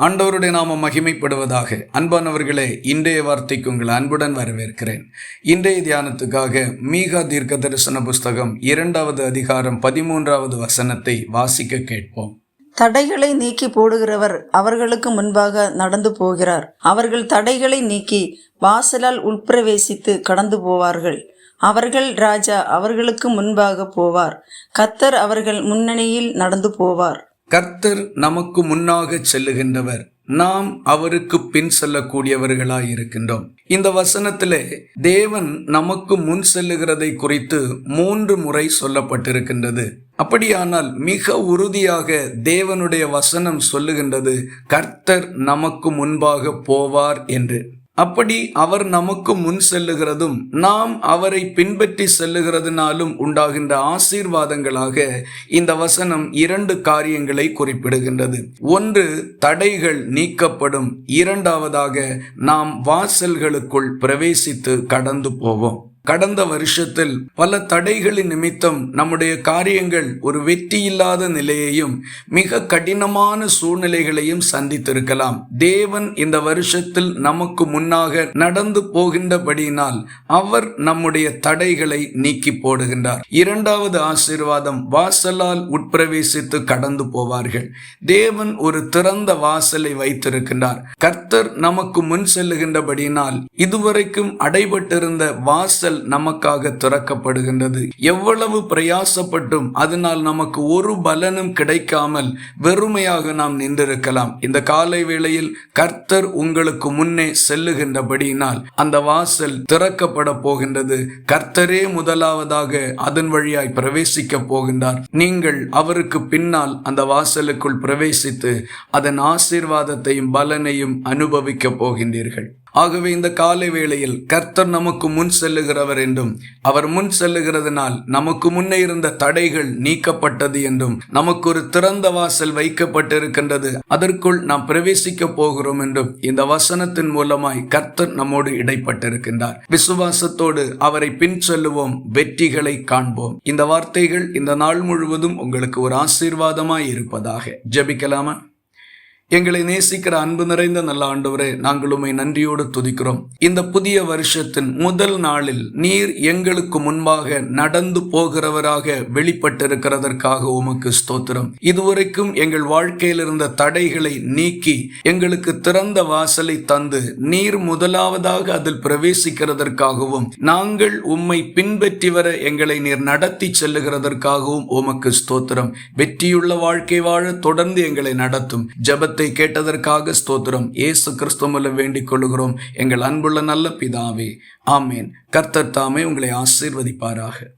ஆண்டவருடைய நாமம் மகிமைப்படுவதாக. அன்பானவர்களே, இன்றைய வார்த்தைக்கு உங்கள் அன்புடன் வரவேற்கிறேன். இன்றைய தியானத்துக்காக மீகா தீர்க்க தரிசன புஸ்தகம் 2வது அதிகாரம் 13வது வசனத்தை வாசிக்க கேட்போம். தடைகளை நீக்கி போடுகிறவர் அவர்களுக்கு முன்பாக நடந்து போகிறார். அவர்கள் தடைகளை நீக்கி வாசலால் உட்பிரவேசித்து கடந்து போவார்கள். அவர்கள் ராஜா அவர்களுக்கு முன்பாக போவார். கர்த்தர் அவர்கள் முன்னணியில் நடந்து போவார். கர்த்தர் நமக்கு முன்னாக செல்லுகின்றவர், நாம் அவருக்கு பின் செல்லக்கூடியவர்களாய் இருக்கின்றோம். இந்த வசனத்திலே தேவன் நமக்கு முன் செல்லுகிறதை குறித்து 3 முறை சொல்லப்பட்டிருக்கின்றது. அப்படியானால் மிக உறுதியாக தேவனுடைய வசனம் சொல்லுகின்றது, கர்த்தர் நமக்கு முன்பாக போவார் என்று. அப்படி அவர் நமக்கு முன் செல்லுகிறதும் நாம் அவரை பின்பற்றி செல்லுகிறதுனாலும் உண்டாகின்ற ஆசீர்வாதங்களாக இந்த வசனம் 2 காரியங்களை குறிப்பிடுகின்றது. ஒன்று, தடைகள் நீக்கப்படும். இரண்டாவதாக, நாம் வாசல்களுக்குள் பிரவேசித்து கடந்து போவோம். கடந்த வருஷத்தில் பல தடைகளின் நிமித்தம் நம்முடைய காரியங்கள் ஒரு வெற்றி இல்லாத நிலையையும் மிக கடினமான சூழ்நிலைகளையும் சந்தித்திருக்கலாம். தேவன் இந்த வருஷத்தில் நமக்கு முன்னாக நடந்து போகின்றபடியினால் அவர் நம்முடைய தடைகளை நீக்கி போடுகின்றார். 2வது ஆசீர்வாதம், வாசலால் உட்பிரவேசித்து கடந்து போவார்கள். தேவன் ஒரு திறந்த வாசலை வைத்திருக்கின்றார். கர்த்தர் நமக்கு முன் செல்லுகின்றபடியினால் இதுவரைக்கும் அடைபட்டிருந்த வாசல் நமக்காக திறக்கப்படுகின்றது. எவ்வளவு பிரயாசப்பட்டும் அதனால் நமக்கு ஒரு பலனும் கிடைக்காமல் வெறுமையாக நாம் நின்றிருக்கலாம். இந்த காலை வேளையில் கர்த்தர் உங்களுக்கு முன்னே செல்லுகின்றபடியினால் அந்த வாசல் திறக்கப்பட போகின்றது. கர்த்தரே முதலாவதாக அதன் வழியாய் பிரவேசிக்க போகின்றார். நீங்கள் அவருக்கு பின்னால் அந்த வாசலுக்குள் பிரவேசித்து அதன் ஆசீர்வாதத்தையும் பலனையும் அனுபவிக்க போகின்றீர்கள். ஆகவே இந்த காலை வேளையில் கர்த்தர் நமக்கு முன் செல்லுகிறவர் என்றும், அவர் முன் செல்லுகிறதுனால் நமக்கு முன்னே இருந்த தடைகள் நீக்கப்பட்டது என்றும், நமக்கு ஒரு திறந்த வாசல் வைக்கப்பட்டிருக்கின்றது, அதற்குள் நாம் பிரவேசிக்க போகிறோம் என்றும் இந்த வசனத்தின் மூலமாய் கர்த்தர் நம்மோடு இடைப்பட்டிருக்கின்றார். விசுவாசத்தோடு அவரை பின் செல்லுவோம், வெற்றிகளை காண்போம். இந்த வார்த்தைகள் இந்த நாள் முழுவதும் உங்களுக்கு ஒரு ஆசீர்வாதமாய் இருப்பதாக. ஜெபிக்கலாமா? எங்களை நேசிக்கிற அன்பு நிறைந்த நல்ல ஆண்டவரே, நாங்கள் உம்மை நன்றியோடு துதிக்கிறோம். இந்த புதிய வருஷத்தின் முதல் நாளில் நீர் எங்களுக்கு முன்பாக நடந்து போகிறவராக வெளிப்பட்டிருக்கிறதற்காக உமக்கு ஸ்தோத்திரம். இதுவரைக்கும் எங்கள் வாழ்க்கையில் இருந்த தடைகளை நீக்கி எங்களுக்கு திறந்த வாசலை தந்து நீர் முதலாவதாக அதில் பிரவேசிக்கிறதற்காகவும் நாங்கள் உம்மை பின்பற்றி வர எங்களை நீர் நடத்தி செல்லுகிறதற்காகவும் உமக்கு ஸ்தோத்திரம். வெற்றியுள்ள வாழ்க்கை வாழ தொடர்ந்து எங்களை நடத்தும். ஜெபத்தை கேட்டதற்காக ஸ்தோத்திரம். இயேசு கிறிஸ்து மூலம் வேண்டிக் கொள்கிறோம் எங்கள் அன்புள்ள நல்ல பிதாவே, ஆமேன். கர்த்தர் தாமே உங்களை ஆசீர்வதிப்பாராக.